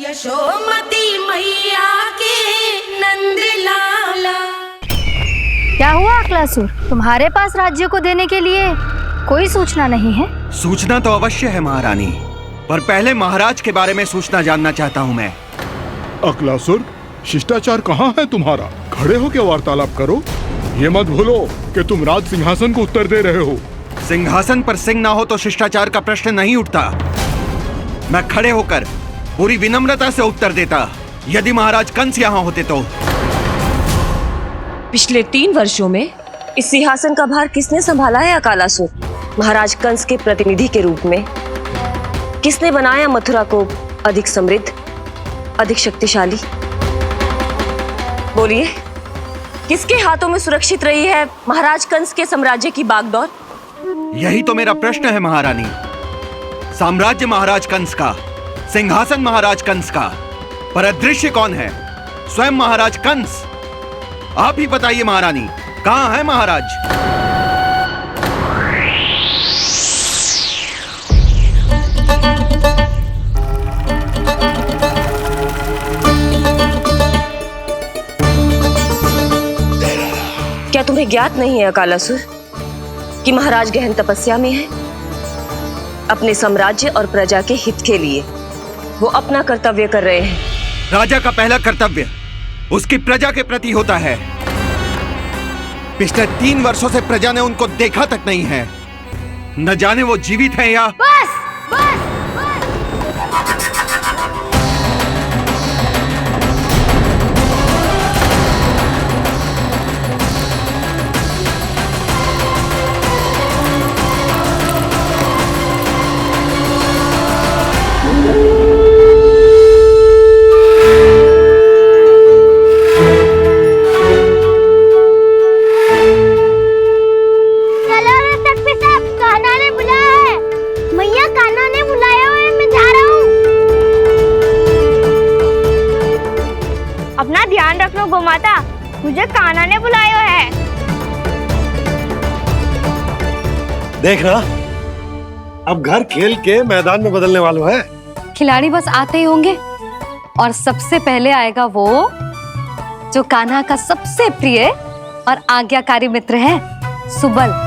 यशोमती मैया के नंद लाला। क्या हुआ अकलासुर, तुम्हारे पास राज्य को देने के लिए कोई सूचना नहीं है? सूचना तो अवश्य है महारानी, पर पहले महाराज के बारे में सूचना जानना चाहता हूँ मैं। अकलासुर, शिष्टाचार कहाँ है तुम्हारा? खड़े हो के वार्तालाप करो। ये मत भूलो कि तुम राज सिंहासन को उत्तर दे रहे हो। सिंहासन पर सिंह ना हो तो शिष्टाचार का प्रश्न नहीं उठता। मैं खड़े होकर पूरी विनम्रता से उत्तर देता यदि महाराज कंस यहाँ होते तो। पिछले 3 वर्षों में इस सिंहासन का भार किसने संभाला है अकालासुर? महाराज कंस के प्रतिनिधि के रूप में किसने बनाया मथुरा को अधिक समृद्ध, अधिक शक्तिशाली? बोलिए, किसके हाथों में सुरक्षित रही है महाराज कंस के साम्राज्य की बागडोर? यही तो मेरा प्रश्न है महारानी। साम्राज्य महाराज कंस का, सिंहासन महाराज कंस का, पर अदृश्य कौन है? स्वयं महाराज कंस। आप ही बताइए महारानी, कहाँ है महाराज? क्या तुम्हें ज्ञात नहीं है अकालासुर कि महाराज गहन तपस्या में है? अपने साम्राज्य और प्रजा के हित के लिए वो अपना कर्तव्य कर रहे हैं। राजा का पहला कर्तव्य उसकी प्रजा के प्रति होता है। पिछले 3 वर्षों से प्रजा ने उनको देखा तक नहीं है। न जाने वो जीवित हैं या... बस बस अपना ध्यान रखना गोमाता, मुझे कान्हा ने बुलाया है। देख रहा, अब घर खेल के मैदान में बदलने वालों है। खिलाड़ी बस आते ही होंगे और सबसे पहले आएगा वो जो कान्हा का सबसे प्रिय और आज्ञाकारी मित्र है, सुबल।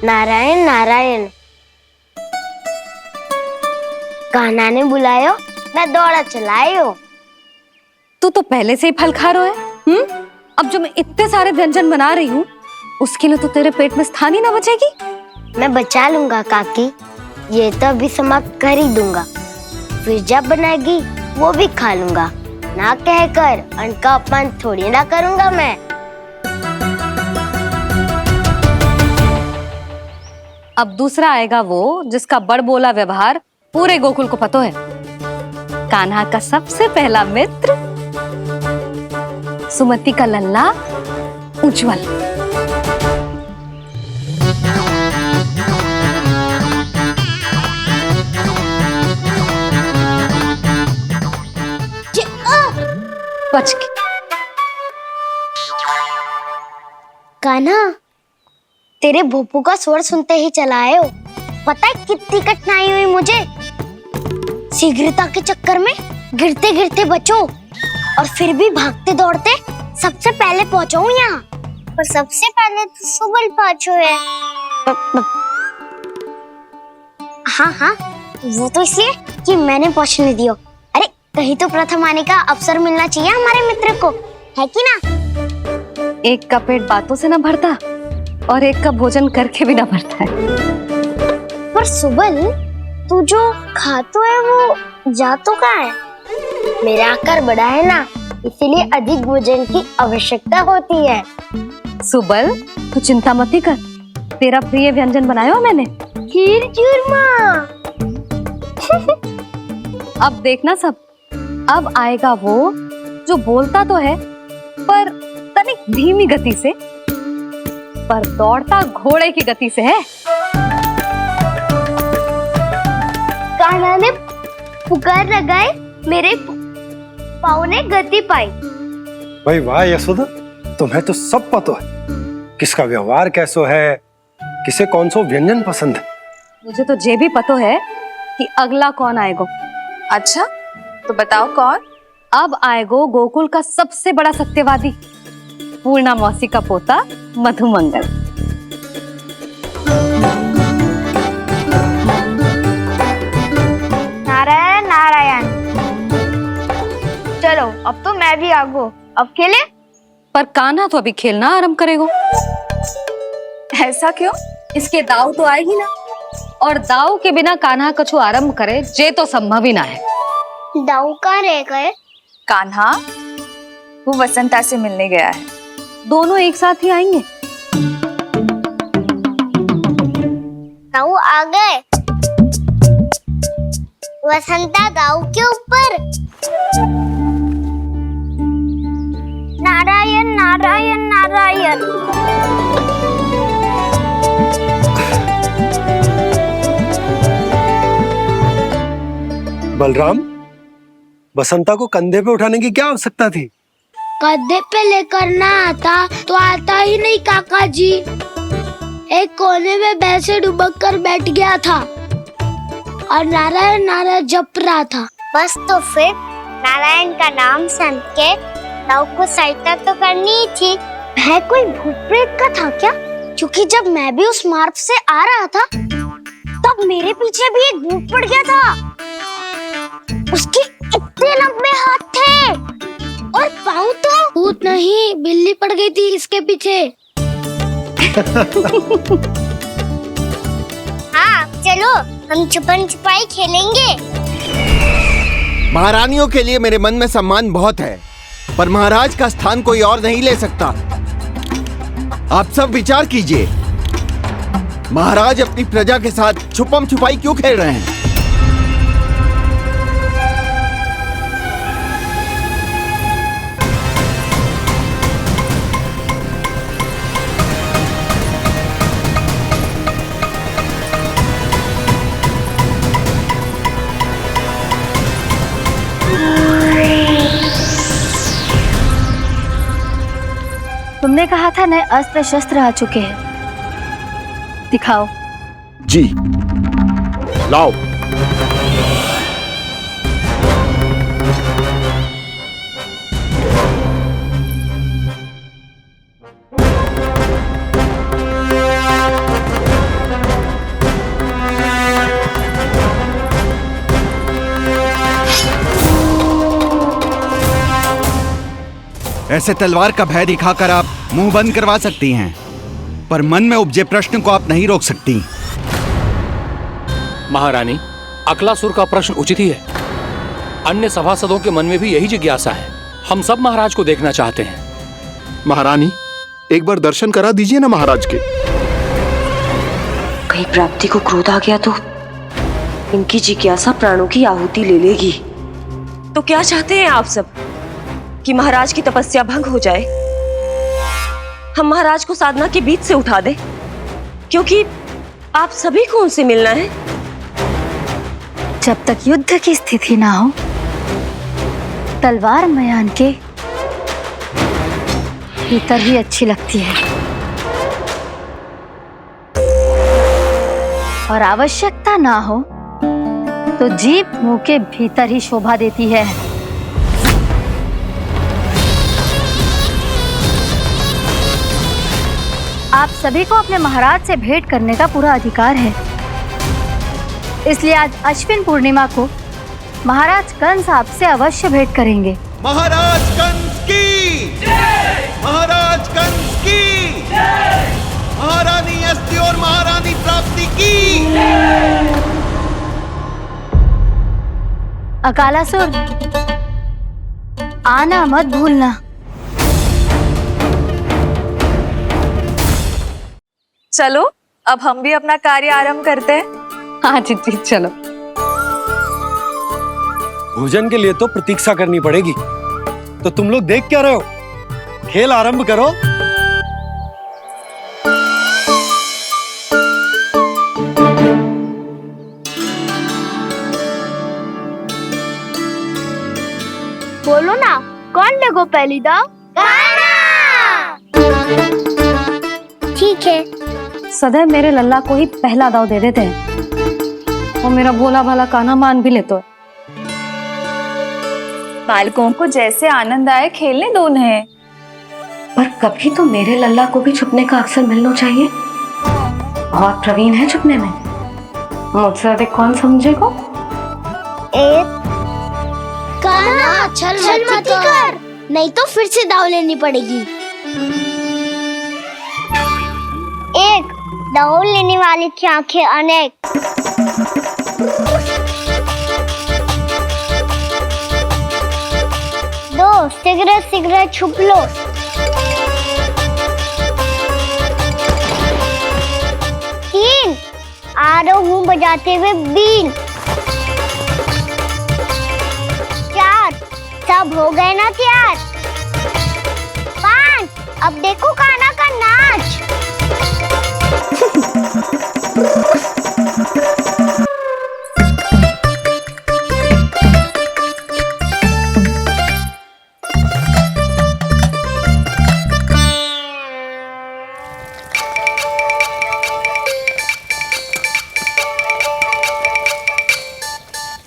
नारायण नारायण, कान्हा ने बुलायो, मैं दौड़ा चलायो। तू तो पहले से ही फल खा रहा है। अब जो मैं इतने सारे व्यंजन बना रही हूँ उसके लिए तो तेरे पेट में स्थान ही ना बचेगी। मैं बचा लूंगा काकी, ये तो अभी समाप्त कर ही दूंगा, फिर जब बनाएगी वो भी खा लूंगा। ना कहकर अन्न का अपमान थोड़ी ना करूंगा मैं। अब दूसरा आएगा वो जिसका बड़बोला व्यवहार पूरे गोकुल को पता है, कान्हा का सबसे पहला मित्र, सुमति का लल्ला उज्जवल। बच के। कान्हा, तेरे भोपू का स्वर सुनते ही चला आए हो। पता है कितनी कठिनाई हुई मुझे। शीघ्रता के चक्कर में गिरते गिरते बचो और फिर भी भागते दौड़ते सबसे पहले पहुंचो यहाँ। पर सबसे पहले तो सुबल पहुंचो है। हाँ हाँ, वो तो इसलिए कि मैंने पहुंचने दियो। अरे कहीं तो प्रथम आने का अवसर मिलना चाहिए हमारे मित्र को, है कि ना? एक का पेट बातों से ना भरता और एक का भोजन करके भी ना भरता है। पर सुबल, तू जो खातो है वो जातो का है। मेरा आकार बड़ा है ना, इसीलिए अधिक भोजन की आवश्यकता होती है। सुबल, तू चिंता मत कर, तेरा प्रिय व्यंजन बनाया हो मैंने, खीर चूरमा। अब देखना सब, अब आएगा वो जो बोलता तो है पर तनिक धीमी गति से, पर दौड़ता घोड़े की गति से है। कान्हा ने पुकार लगाए मेरे हवाओं ने गति पाई। भाई वाह यशोदा, तुम्हें तो सब पता है किसका व्यवहार कैसो है, किसे कौन सो व्यंजन पसंद है। मुझे तो ये भी पता है कि अगला कौन आएगो। अच्छा, तो बताओ कौन? अब आएगो गोकुल का सबसे बड़ा सत्यवादी, पूर्णा मौसी का पोता मधुमंगल। नारायण नारायण। चलो अब तो मैं भी आगो, अब खेले। पर कान्हा तो अभी खेलना आरंभ करेगो। ऐसा क्यों? इसके दाव तो आए ही ना, और दाव के बिना कान्हा कछु आरंभ करे जे तो संभव ही ना है। दाऊ कहाँ रह गए? कान्हा वो वसंता से मिलने गया है। दोनों एक साथ ही आएंगे। दाऊ आ गए। वसंता दाऊ के ऊपर। नारायण नारायण नारायण। बलराम, बसंता को कंधे पे उठाने की क्या आवश्यकता थी? कंधे पे लेकर ना आता तो आता ही नहीं काका जी। एक कोने में बैसे डुबक कर बैठ गया था और नारायण नारायण जप रहा था। बस तो फिर नारायण का नाम सुन के दाऊ को सहायता तो करनी ही थी। वह कोई भूत प्रेत का था क्या? क्योंकि जब मैं भी उस मार्ग से आ रहा था तब मेरे पीछे भी एक भूत पड़ गया था। उसके इतने लंबे हाथ थे और पाँव तो भूत नहीं, बिल्ली पड़ गई थी इसके पीछे। हाँ चलो हम छुपन छुपाई खेलेंगे। महारानियों के लिए मेरे मन में सम्मान बहुत है, पर महाराज का स्थान कोई और नहीं ले सकता। आप सब विचार कीजिए, महाराज अपनी प्रजा के साथ छुपम छुपाई क्यों खेल रहे हैं? तुमने कहा था नए अस्त्र शस्त्र आ चुके हैं, दिखाओ। जी लाओ। ऐसे तलवार का भय दिखाकर आप मुंह बंद करवा सकती हैं, पर मन में उपजे प्रश्न को आप नहीं रोक सकती। महारानी, अकलासुर का प्रश्न उचित ही है। अन्य सभासदों के मन में भी यही जिज्ञासा है। हम सब महाराज को देखना चाहते हैं। महारानी, एक बार दर्शन करा दीजिए ना महाराज के। कहीं प्राप्ति को क्रोध आ गया तो इनकी जिज्ञासा प्राणों की आहुति ले लेगी। तो क्या चाहते हैं आप सब? कि महाराज की तपस्या भंग हो जाए? हम महाराज को साधना के बीच से उठा दें? क्योंकि आप सभी को उनसे मिलना है। जब तक युद्ध की स्थिति ना हो, तलवार मयान के भीतर ही अच्छी लगती है, और आवश्यकता ना हो तो जीभ मुंह के भीतर ही शोभा देती है। आप सभी को अपने महाराज से भेंट करने का पूरा अधिकार है। इसलिए आज अश्विन पूर्णिमा को महाराज कंस आपसे अवश्य भेंट करेंगे। महाराज कंस की जय! महाराज कंस की जय! महारानी अस्ति और महारानी प्राप्ति की जय! अकालासुर, आना मत भूलना। चलो अब हम भी अपना कार्य आरंभ करते हैं। हाँ जी चलो। भोजन के लिए तो प्रतीक्षा करनी पड़ेगी, तो तुम लोग देख क्या रहे हो? खेल आरंभ करो। बोलो बोलो ना, कौन लगो पहली दाव? कान्हा। ठीक है। सदैव मेरे लल्ला को ही पहला दाव दे देते हैं और मेरा भोला भाला कान्हा मान भी लेते। बालकों को जैसे आनंद आए खेलने दो उन्हें। पर कभी तो मेरे लल्ला को भी छुपने का अवसर मिलना चाहिए। बहुत प्रवीण है छुपने में, मुझसे अधिक कौन समझेगा? कान्हा छल मत कर, नहीं तो फिर से दाव लेनी पड़ेगी। एक दाव लेने वाली की आंखें अनेक। दो सिगरेट छुप लो। तीन आ रहा हूँ बजाते हुए बीन। चार सब हो गए ना तैयार। पांच अब देखो कान्हा का नाच।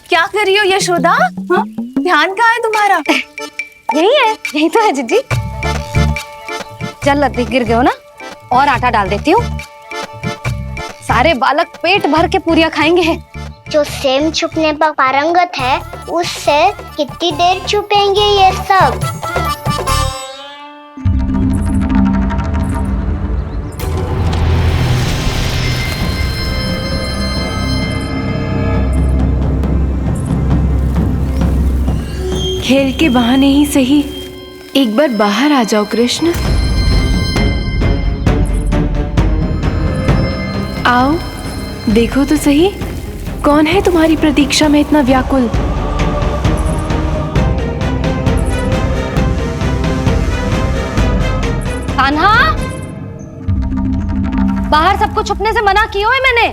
क्या कर रही हो यशोदा? हाँ? ध्यान कहाँ है तुम्हारा? यही है, यही तो है जीजी। चल लद्दी गिर गए हो ना, और आटा डाल देती हूँ। सारे बालक पेट भर के पूरियां खाएंगे। जो सेम छुपने पर पारंगत है, उससे कितनी देर छुपेंगे ये सब? खेल के बहाने ही सही एक बार बाहर आ जाओ कृष्ण। आओ देखो तो सही, कौन है तुम्हारी प्रतीक्षा में इतना व्याकुल? कान्हा, बाहर सबको छुपने से मना किया है मैंने।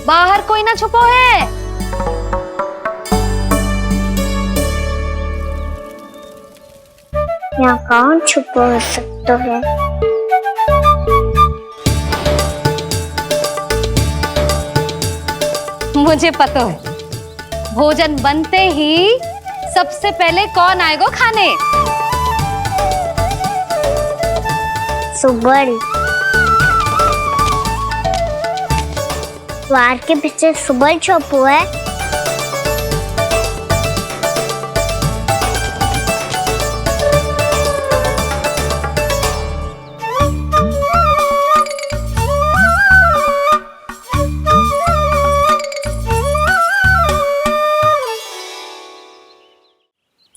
बाहर कोई ना छुपो है। यहाँ कौन छुपा हो सकता है? मुझे पता है, भोजन बनते ही सबसे पहले कौन आएगा खाने? सुबल। द्वार के पीछे सुबल छुपो है।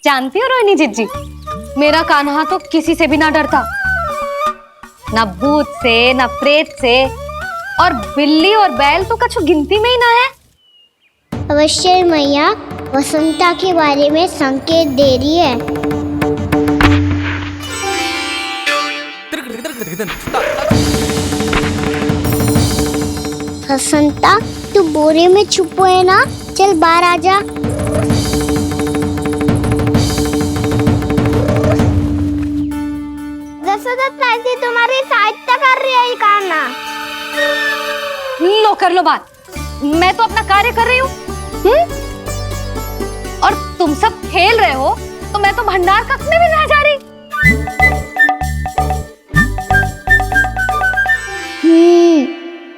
जानती हो रोहिणी जीजी, मेरा कान्हा तो किसी से भी ना डरता, ना भूत से ना प्रेत से, और बिल्ली और बैल तो कछु गिनती में ही ना है। अवश्य मैया वसंता के बारे में संकेत दे रही है। वसंता तू बोरे में छुपो है ना, चल बाहर आ जा। तुम्हारी सहायता कर रही है कान्हा। लो कर लो बात, मैं तो अपना कार्य कर रही हूँ। और तुम सब खेल रहे हो तो मैं तो भंडार कक्ष में भी नहीं जा रही।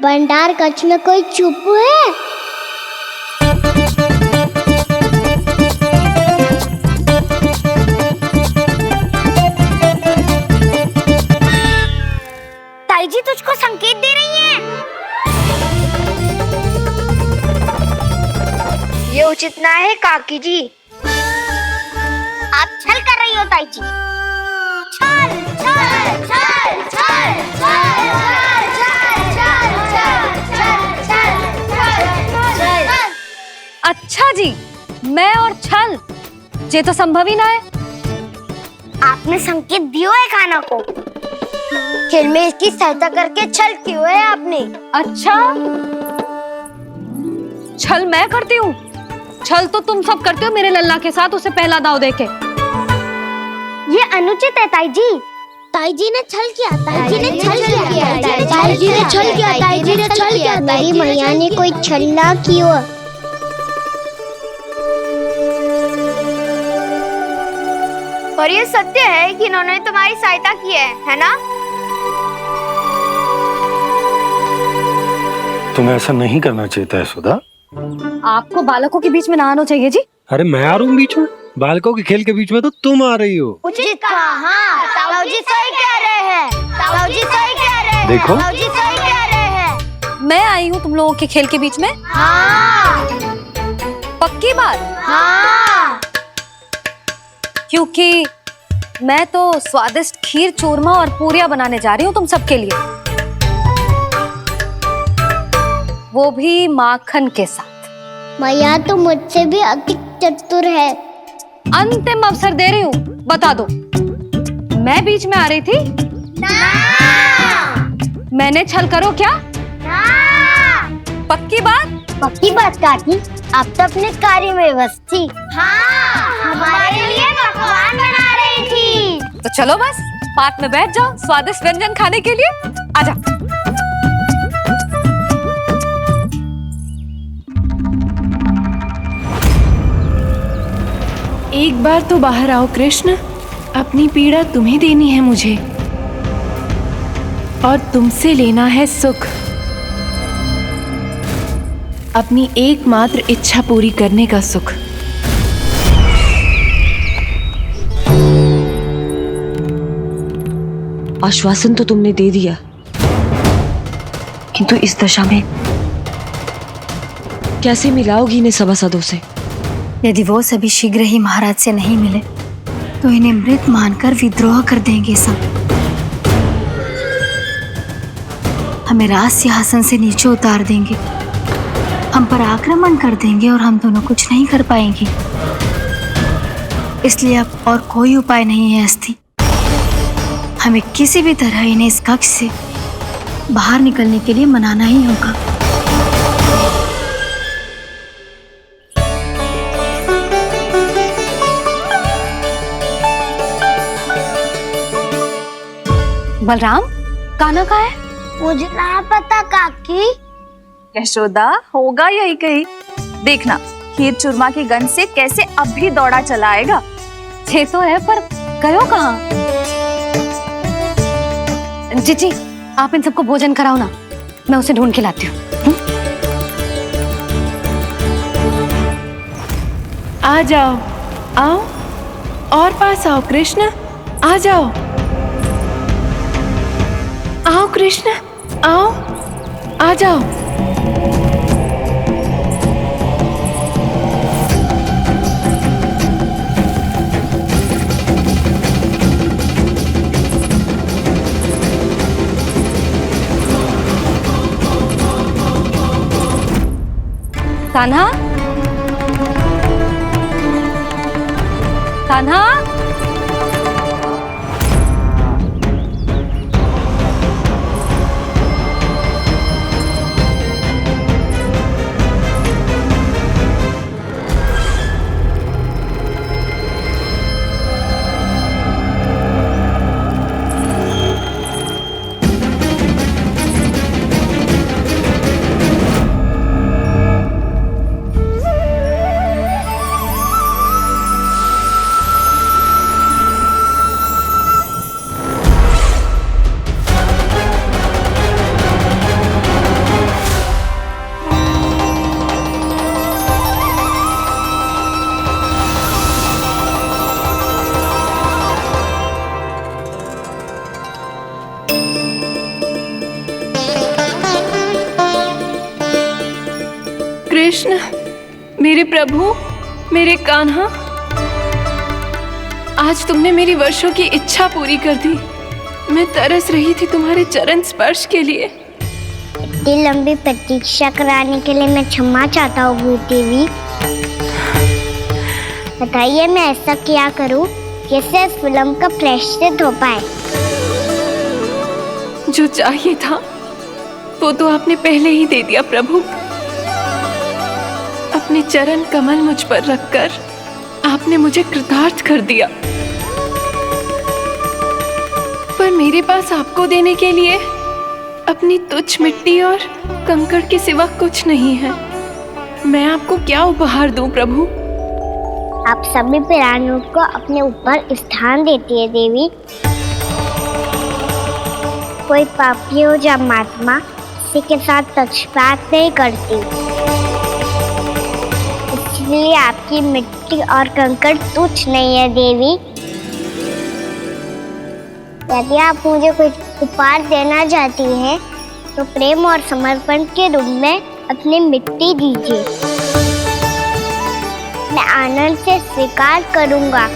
भंडार कक्ष में कोई चुप है? ताई जी तुझको संकेत दे रही हैं। ये उचित ना है काकी जी। आप छल कर रही हो ताई जी। छल छल छल छल छल छल। अच्छा जी, मैं और छल ये तो संभव ही ना है। आपने संकेत दियो है कान्हा को, खेल में इसकी सहायता करके छल क्यों है आपने? अच्छा, छल मैं करती हूँ छल तो तुम सब करते हो मेरे लल्ला के साथ, उसे पहला दाव देके। ये अनुचित है ताई जी। ताई जी ने छल किया, ताई जी ने छल किया, ताई जी ने छल किया, ताई जी ने छल किया। मेरी मैया ने कोई छल ना किया। और ये सत्य है कि इन्होंने तुम्हारी सहायता की है ना? तुम्हें ऐसा नहीं करना चाहिए था यशोदा। आपको बालकों के बीच में ना आना चाहिए जी। अरे मैं आ रहा हूँ बीच में? बालकों के खेल के बीच में तो तुम आ रही हो। उचित कहा। हाँ, ताऊ जी सही कह रहे हैं। ताऊ जी सही कह रहे हैं। देखो। ताऊ जी सही कह रहे हैं। मैं आई हूँ तुम लोगों के खेल के बीच में? हाँ। पक्की बात? हाँ। क्योंकि मैं तो स्वादिष्ट खीर, चूरमा और पूरियां बनाने जा रही हूँ तुम सबके लिए, वो भी माखन के साथ। मैया तो मुझसे भी अधिक चतुर है। अंतिम अवसर दे रही हूँ, बता दो, मैं बीच में आ रही थी? ना। मैंने छल करो क्या? ना। पक्की बात? पक्की बात काकी, आप तो अपने कार्य में व्यस्त थी। हाँ, हमारे लिए पकवान बना रही थी। तो चलो बस पार्क में बैठ जाओ स्वादिष्ट व्यंजन खाने के लिए। आजा। एक बार तो बाहर आओ कृष्ण, अपनी पीड़ा तुम्हें देनी है मुझे, और तुमसे लेना है सुख। अपनी एकमात्र इच्छा पूरी करने का सुख। आश्वासन तो तुमने दे दिया, किंतु इस दशा में कैसे मिलाओगी इन्हें सभासदों से? यदि वो सभी शीघ्र ही महाराज से नहीं मिले तो इन्हें मृत मानकर विद्रोह कर देंगे सब। हमें राज सिंहासन से नीचे उतार देंगे, हम पर आक्रमण कर देंगे और हम दोनों कुछ नहीं कर पाएंगे। इसलिए अब और कोई उपाय नहीं है अस्थि, हमें किसी भी तरह इन्हें इस कक्ष से बाहर निकलने के लिए मनाना ही होगा। बलराम, कान्हा कहाँ है? मुझे ना पता काकी। यशोदा, होगा यही कहीं। देखना खीर चूरमा की गंध से कैसे अब भी दौड़ा चला आएगा। छे तो है, पर गयो कहाँ? जीजी, आप इन सबको भोजन कराओ ना, मैं उसे ढूंढ के लाती हूँ। आ जाओ, आओ और पास आओ कृष्ण, आ जाओ। आओ कृष्ण, आओ, आ जाओ। कान्हा, कान्हा, कृष्ण, मेरे प्रभु, मेरे कान्हा, आज तुमने मेरी वर्षों की इच्छा पूरी कर दी। मैं तरस रही थी तुम्हारे चरण स्पर्श के लिए। इतनी लंबी प्रतीक्षा कराने के लिए मैं क्षमा चाहता हूँ भूत देवी। बताइए मैं ऐसा क्या करूँ जिससे इस फिल्म का प्रायश्चित हो पाए? जो चाहिए था वो तो आपने पहले ही दे दिया प्रभु। अब अपने चरण कमल मुझ पर रखकर आपने मुझे कृतार्थ कर दिया। पर मेरे पास आपको देने के लिए अपनी तुच्छ मिट्टी और कंकड़ के सिवा कुछ नहीं है। मैं आपको क्या उपहार दूं प्रभु? आप सभी प्राणियों को अपने ऊपर स्थान देती है देवी। कोई पापी हो या महात्मा किसी के साथ पक्षपात नहीं करती, इसलिए आपकी मिट्टी और कंकड़ तुच्छ नहीं है देवी। यदि आप मुझे कुछ उपहार देना चाहती हैं तो प्रेम और समर्पण के रूप में अपनी मिट्टी दीजिए, मैं आनंद से स्वीकार करूंगा।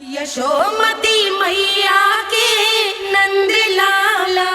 यशोमती मैया के नंद लाला।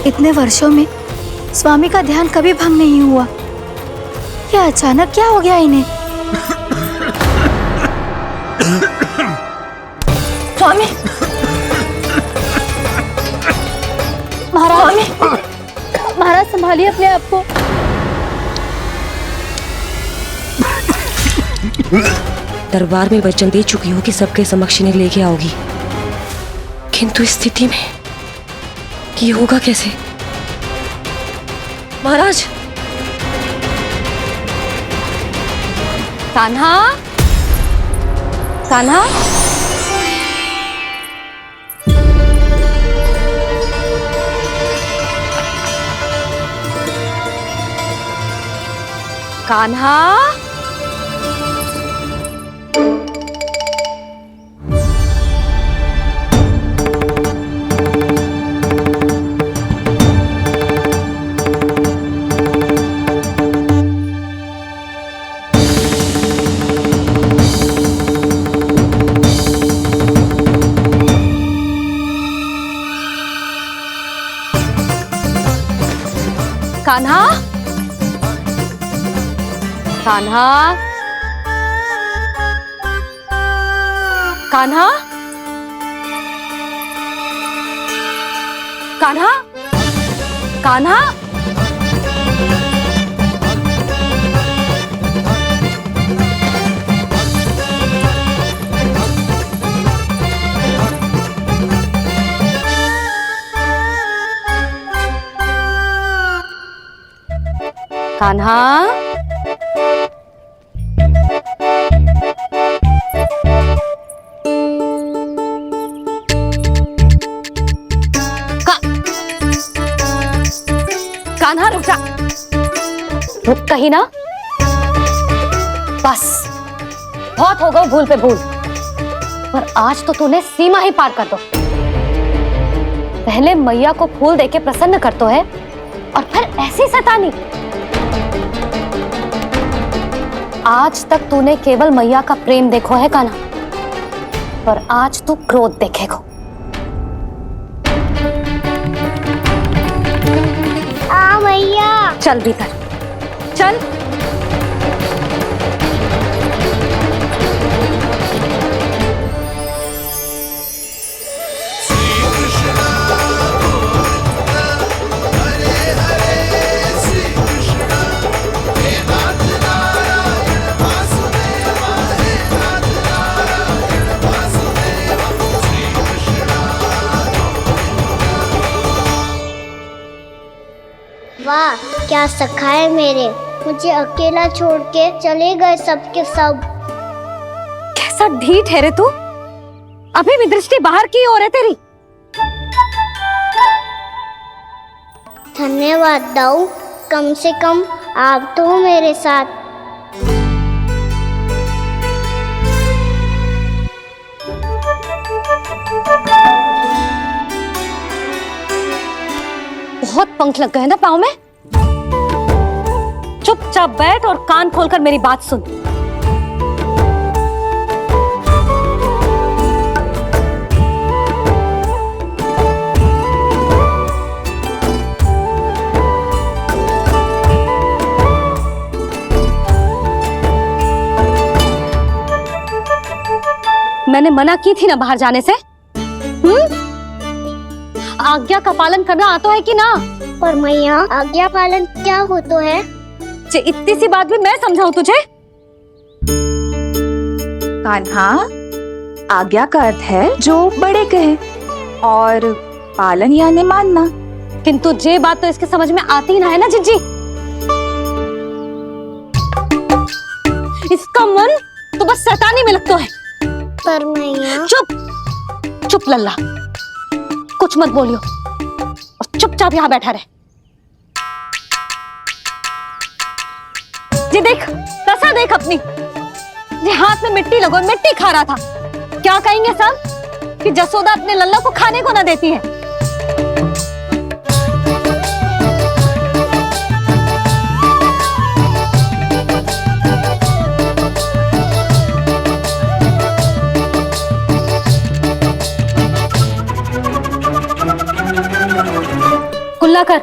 इतने वर्षों में स्वामी का ध्यान कभी भंग नहीं हुआ। क्या अचानक क्या हो गया इन्हें? स्वामी, महाराज, महाराज संभालिए अपने आप को। दरबार में वचन दे चुकी हो कि सबके समक्ष इन्हें लेके आओगी, किंतु इस स्थिति में ये होगा कैसे? महाराज, कान्हा, कान्हा, कान्हा, कान्हा, कान्हा, कान्हा, कान्हा, कान्हा, कान्हा, कान्हा रुक जा, रुक कहीं ना। बस बहुत हो गई भूल पे भूल, पर आज तो तूने सीमा ही पार कर दो। पहले मैया को फूल देके प्रसन्न कर तो है, और फिर ऐसी सतानी। आज तक तूने केवल मैया का प्रेम देखो है कान्हा, पर आज तू क्रोध देखेगा। मैया, चल भीतर, चल। वाह, क्या सखा है मेरे। मुझे अकेला छोड़ के चले गए सबके सब। कैसा ढीठ है रे तू। अभी भी दृष्टि बाहर की ओर है तेरी। धन्यवाद दाऊ, कम से कम आप तो हो मेरे साथ। बहुत पंख लग गए ना पाँव में। चुपचाप बैठ और कान खोलकर मेरी बात सुन। मैंने मना की थी ना बाहर जाने से। आज्ञा का पालन करना आता है कि ना? पर मैया, आज्ञा पालन क्या होता है? इतनी सी बात भी मैं समझाऊं तुझे? कान्हा, आज्ञा का अर्थ है जो बड़े कहे, और पालन यानी मानना। किंतु जे बात तो इसके समझ में आती ना है ना जिज्जी। इसका मन तो बस शैतानी में लगता है। पर मैया चुप चुप लल्ला, कुछ मत बोलियो और चुपचाप यहाँ बैठा रहे। ये देख कैसा देख अपनी, ये हाथ में मिट्टी लगो मिट्टी खा रहा था। क्या कहेंगे सब कि जसोदा अपने लल्ला को खाने को ना देती है। कुल्ला कर।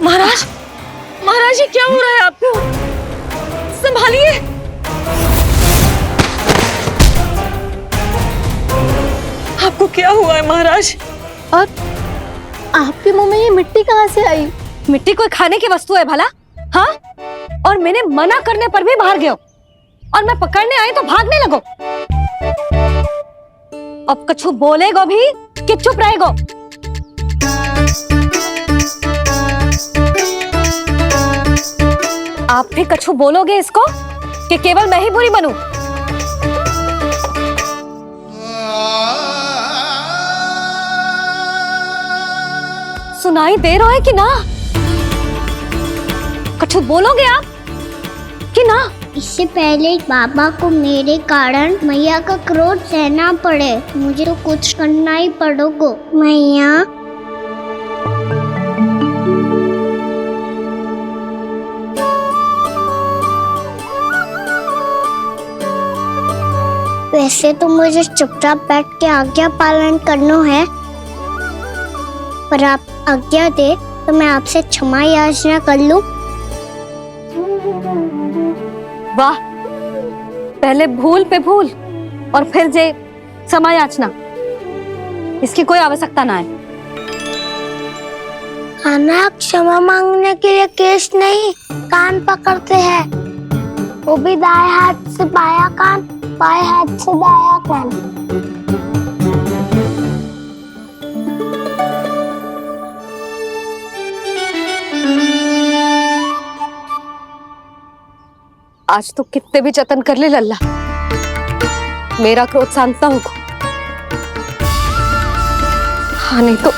महाराज, महाराज ये क्या हो रहा है आपको? संभालिए। आपको क्या हुआ है महाराज? और आपके मुंह में ये मिट्टी कहाँ से आई? मिट्टी कोई खाने की वस्तु है भला? हाँ, और मैंने मना करने पर भी बाहर गए और मैं पकड़ने आई तो भागने लगो। अब कछु बोलेगो भी कि चुप रहेगो? आप भी कछु बोलोगे इसको कि केवल मैं ही बुरी बनूं? सुनाई दे रहा है कि ना? कछु बोलोगे आप कि ना? इससे पहले बाबा को मेरे कारण मैया का क्रोध सहना पड़े, मुझे तो कुछ करना ही पड़ेगा। मैया वैसे तो मुझे चुपचाप बैठ के आज्ञा पालन करना है, पर आप आज्ञा दे तो मैं आपसे क्षमा याचना कर लूं। वाह, पहले भूल पे भूल और फिर जे क्षमा याचना, इसकी कोई आवश्यकता ना है। खाना क्षमा मांगने के लिए केस नहीं, कान पकड़ते हैं, वो भी दाएं हाथ से बायां कान, बाएं हाथ से दायां कान। आज तो कितने भी जतन कर ले लल्ला, मेरा क्रोध शांत ना होगा। हाँ नहीं तो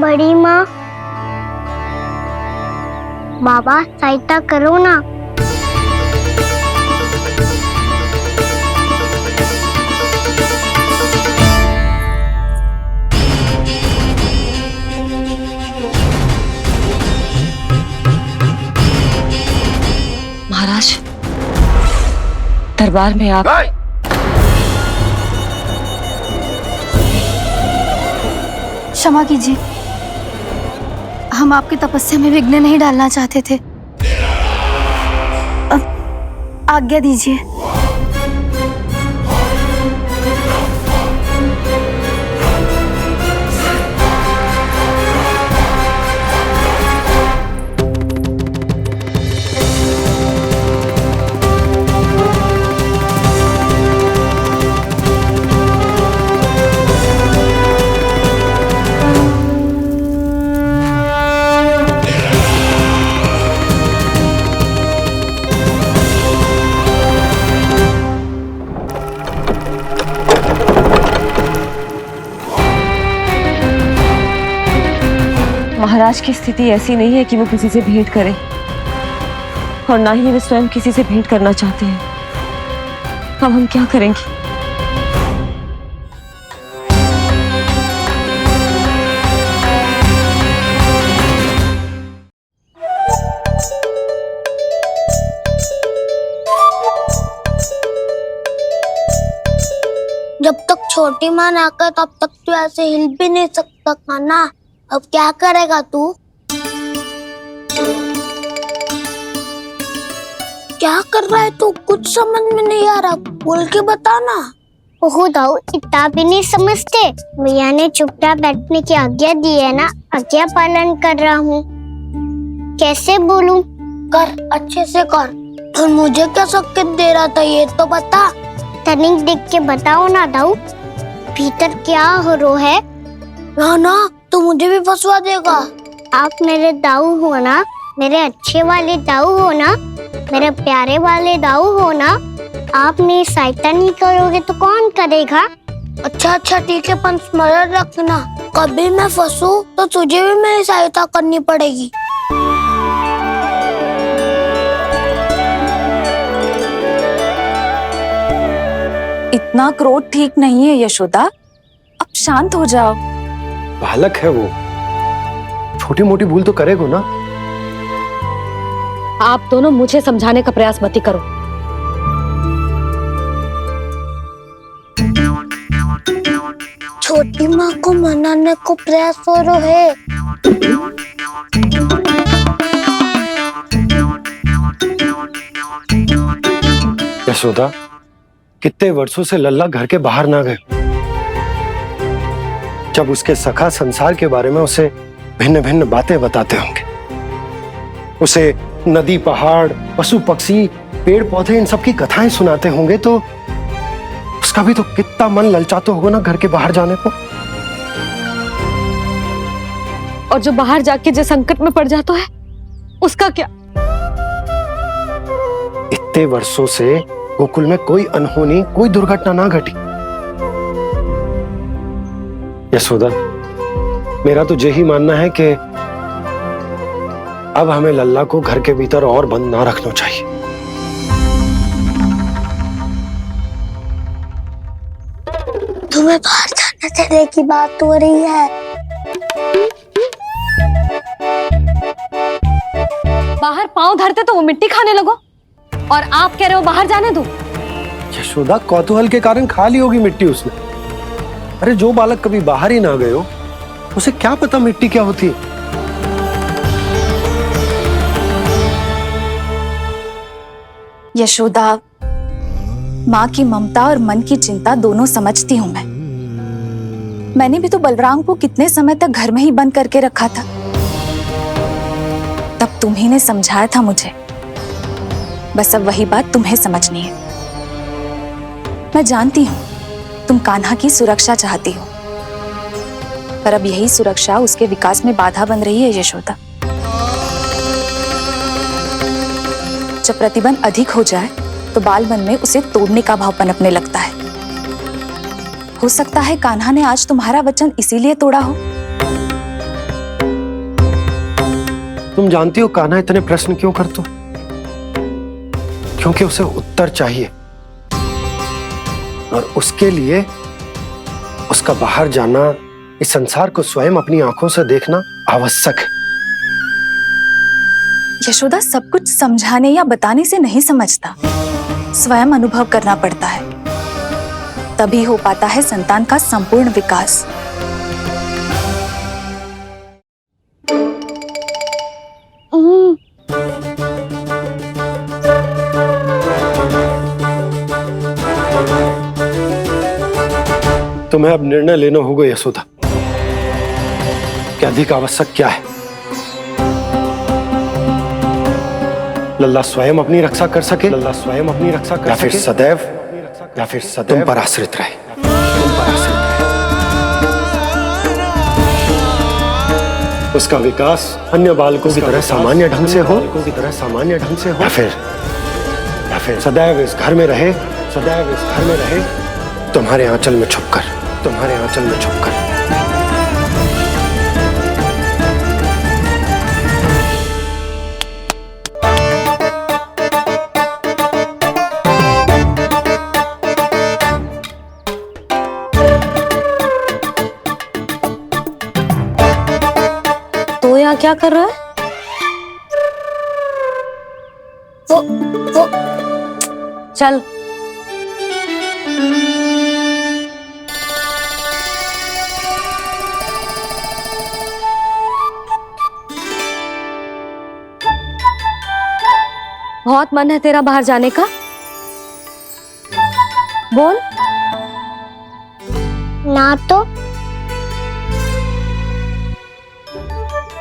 बड़ी माँ, बाबा सहायता करो ना। महाराज, दरबार में आप क्षमा कीजिए, हम आपकी तपस्या में विघ्न नहीं डालना चाहते थे। अब आज्ञा दीजिए। महाराज की स्थिति ऐसी नहीं है कि वो किसी से भेंट करें, और ना ही वे स्वयं किसी से भेंट करना चाहते हैं। अब हम क्या करेंगे? जब तक छोटी माँ ना कर तब तक तू ऐसे हिल भी नहीं सकता था ना। अब क्या करेगा तू? क्या कर रहा है तू? कुछ समझ में नहीं आ रहा, बोल के बताना। ओहो दाऊ, इतना भी नहीं समझते। भैया ने चुपचाप बैठने की आज्ञा दी है ना, आज्ञा पालन कर रहा हूँ। कैसे बोलूं? कर, अच्छे से कर। और मुझे क्या संकेत दे रहा था ये तो बता। तनिक देख के बताओ ना दाऊ, भीतर क्या हो रहा है? ना तू मुझे भी फंसवा देगा। आप मेरे दाऊ हो ना, मेरे अच्छे वाले दाऊ हो ना, मेरे प्यारे वाले दाऊ हो ना। आप मेरी सहायता नहीं करोगे तो कौन करेगा? अच्छा ठीक है, पर स्मरण रखना, कभी मैं फंसू तो तुझे भी मेरी सहायता करनी पड़ेगी। इतना क्रोध ठीक नहीं है यशोदा, अब शांत हो जाओ। बालक है वो, छोटी मोटी भूल तो करेगा ना। आप दोनों मुझे समझाने का प्रयास मत ही करो। छोटी माँ को मनाने को प्रयास हो रहा है। यशोदा, कितने वर्षों से लल्ला घर के बाहर ना गए। जब उसके सखा संसार के बारे में उसे भिन्न भिन्न बातें बताते होंगे, उसे नदी पहाड़ पशु पक्षी पेड़ पौधे इन सब की कथाएं सुनाते होंगे, तो उसका भी तो कितना मन ललचाता होगा ना घर के बाहर जाने को। और जो बाहर जाके जो संकट में पड़ जाता है उसका क्या? इतने वर्षों से गोकुल में कोई अनहोनी कोई दुर्घटना ना घटी। यशोदा, मेरा तो यही मानना है कि अब हमें लल्ला को घर के भीतर और बंद ना रखना चाहिए। तुम्हें बाहर जाने देने की बात हो रही है। बाहर पांव धरते तो वो मिट्टी खाने लगो, और आप कह रहे हो बाहर जाने दो। यशोदा, कौतूहल के कारण खा ली होगी मिट्टी उसने। अरे जो बालक कभी बाहर ही ना गए हो, उसे क्या पता मिट्टी क्या होती है। यशोदा, माँ की ममता और मन की चिंता दोनों समझती हूँ मैं। मैंने भी तो बलराम को कितने समय तक घर में ही बंद करके रखा था। तब तुम्ही ने समझाया था मुझे, बस अब वही बात तुम्हें समझनी है। मैं जानती हूँ तुम कान्हा की सुरक्षा चाहती हो, पर अब यही सुरक्षा उसके विकास में बाधा बन रही है यशोदा। जब प्रतिबंध अधिक हो जाए तो बाल मन में उसे तोड़ने का भाव पनपने लगता है। हो सकता है कान्हा ने आज तुम्हारा वचन इसीलिए तोड़ा हो। तुम जानती हो कान्हा इतने प्रश्न क्यों करता? क्योंकि उसे उत्तर चाहिए, और उसके लिए उसका बाहर जाना, इस संसार को स्वयं अपनी आंखों से देखना आवश्यक है। यशोदा, सब कुछ समझाने या बताने से नहीं समझता, स्वयं अनुभव करना पड़ता है, तभी हो पाता है संतान का संपूर्ण विकास। तुम्हें अब निर्णय लेना होगा यशोदा, कि अधिक आवश्यक क्या है। लल्ला स्वयं अपनी रक्षा कर सके, लल्ला स्वयं अपनी रक्षा कर सके, या फिर सदैव तुम पर आश्रित रहे, तुम पर आश्रित रहे। उसका विकास अन्य बालकों की तरह सामान्य ढंग से हो, या फिर सदैव इस घर में रहे, सदैव इस घर में रहे, तुम्हारे आंचल में छुपकर, तुम्हारे आंचल में छुपकर। तो यहाँ क्या कर रहा है? वो चल। बहुत मन है तेरा बाहर जाने का? बोल। ना तो।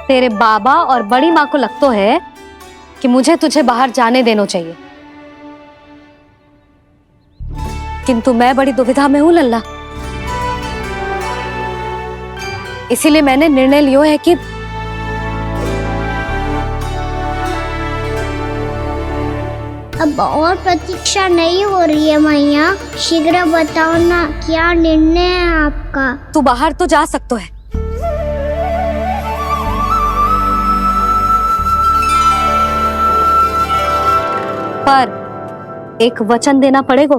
तेरे बाबा और बड़ी माँ को लगता है कि मुझे तुझे बाहर जाने देना चाहिए, किंतु मैं बड़ी दुविधा में हूं लल्ला। इसीलिए मैंने निर्णय लियो है कि अब और प्रतीक्षा नहीं हो रही है मैया, शीघ्र बताओ ना क्या निर्णय है आपका। तू बाहर तो जा सकता है, पर एक वचन देना पड़ेगा।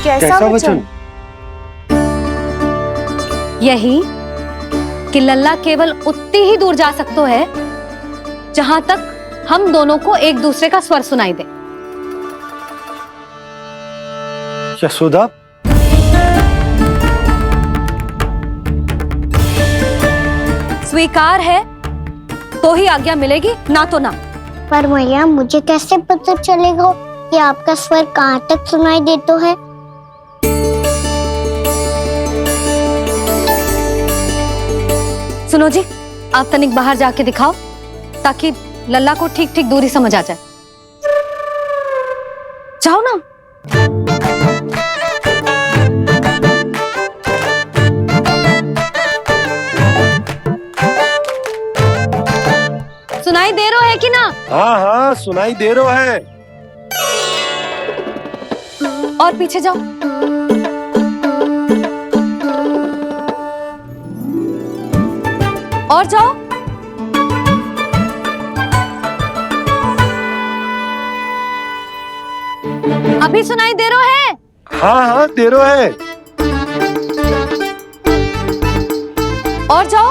कैसा वचन? यही कि लल्ला केवल उतनी ही दूर जा सकता है जहां तक हम दोनों को एक दूसरे का स्वर सुनाई दे। यशोदा, स्वीकार है तो ही आज्ञा मिलेगी, ना तो ना। पर मैया मुझे कैसे पता चलेगा कि आपका स्वर कहाँ तक सुनाई देता है? सुनो जी, आप तनिक बाहर जाके दिखाओ ताकि लल्ला को ठीक ठीक दूरी समझ आ जाए। जाओ ना। सुनाई दे रहा है कि ना? हाँ हाँ सुनाई दे रहा है। और पीछे जाओ। और जाओ। अभी सुनाई दे रहा है? हाँ हाँ दे रहा है। और जाओ।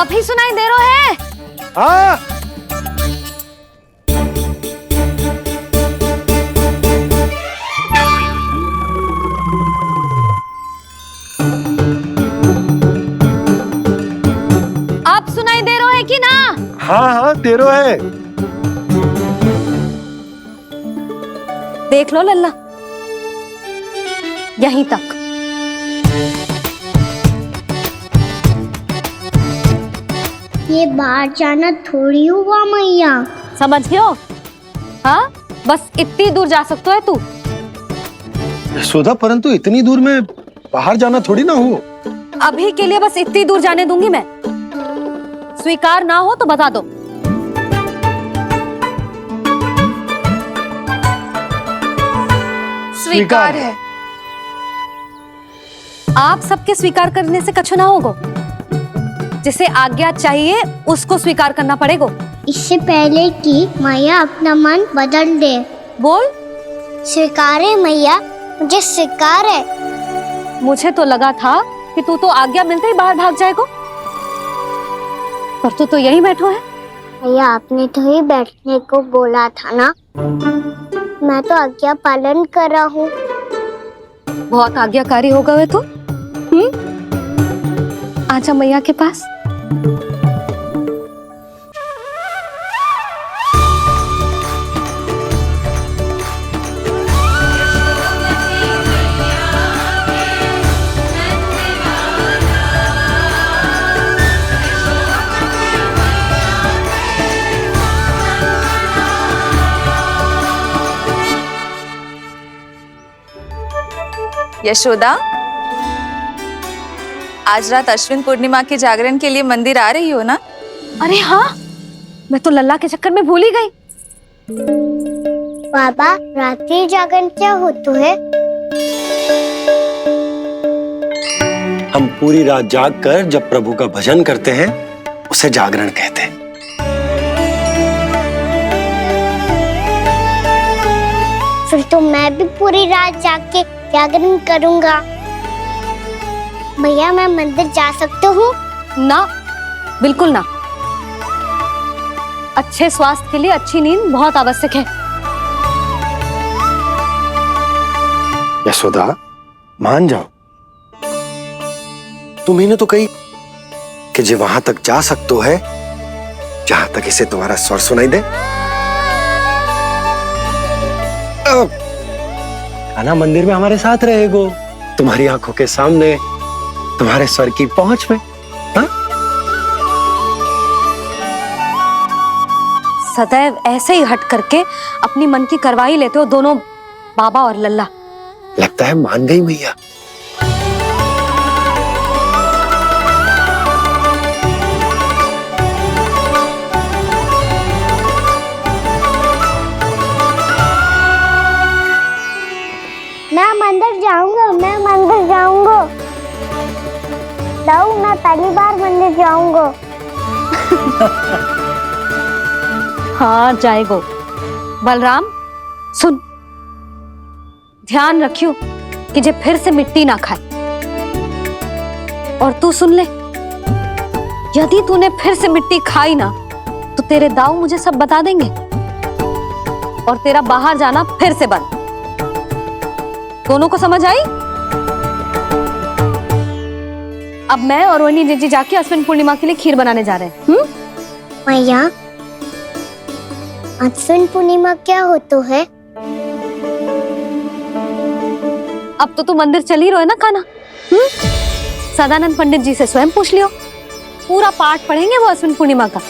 अभी सुनाई दे रहा है? हाँ। आप सुनाई दे रहा है कि ना? हाँ हाँ दे रहा है। देख लो लल्ला, यहीं तक। ये बाहर जाना थोड़ी हुआ मैया। समझ गयो? हाँ, बस इतनी दूर जा सकता है तू। यशोदा, परंतु इतनी दूर में बाहर जाना थोड़ी ना हो। अभी के लिए बस इतनी दूर जाने दूंगी मैं। स्वीकार ना हो तो बता दो। स्वीकार है। आप सबके स्वीकार करने से कछु ना होगा। जिसे आज्ञा चाहिए उसको स्वीकार करना पड़ेगा। इससे पहले कि मैया अपना मन बदल दे। बोल। स्वीकार है मैया, मुझे स्वीकार है। मुझे तो लगा था कि तू तो आज्ञा मिलते ही बाहर भाग जाएगा, पर तू तो यहीं बैठो है। भैया आपने तो ही बैठने को बोला था ना, मैं तो आज्ञा पालन कर रहा हूँ। बहुत आज्ञाकारी हो गए तू। आजा मैया के पास। यशोदा, आज रात अश्विन पूर्णिमा के जागरण के लिए मंदिर आ रही हो ना? अरे हाँ, मैं तो लल्ला के चक्कर में भूल ही गई। बाबा, रात्रि जागरण क्या होता है? हम पूरी रात जाग कर जब प्रभु का भजन करते हैं उसे जागरण कहते हैं। फिर तो मैं भी पूरी रात जाग के जागरण करूंगा। भैया मैं मंदिर जा सकती हूँ? ना, बिल्कुल ना। अच्छे स्वास्थ्य के लिए अच्छी नींद बहुत आवश्यक है। यशोदा, मान जाओ, तुम्ही ने तो कही कि जे वहां तक जा सकते है जहां तक इसे तुम्हारा स्वर सुनाई दे। कान्हा मंदिर में हमारे साथ रहेगो, तुम्हारी आंखों के सामने, तुम्हारे स्वर की पहुंच में। हाँ? सदैव ऐसे ही हट करके अपनी मन की करवाई लेते हो दोनों बाबा और लल्ला। लगता है मान गई मैया। मैं मंदिर जाऊंगा, मैं मंदिर जाऊंगा। दाऊ, मैं पहली बार मंदिर जाऊंगा। हाँ जाएगो। बलराम सुन, ध्यान रखियो कि जे फिर से मिट्टी ना खाए। और तू सुन ले, यदि तूने फिर से मिट्टी खाई ना तो तेरे दाऊ मुझे सब बता देंगे और तेरा बाहर जाना फिर से बंद। दोनों को समझ आई? अब मैं और रोहिणी जीजी जाके अश्विन पूर्णिमा के लिए खीर बनाने जा रहे हैं। मैया, अश्विन पूर्णिमा क्या होता है? अब तो तू मंदिर चल ही रहो है ना कान्हा? सदानंद पंडित जी से स्वयं पूछ लियो, पूरा पाठ पढ़ेंगे वो अश्विन पूर्णिमा का।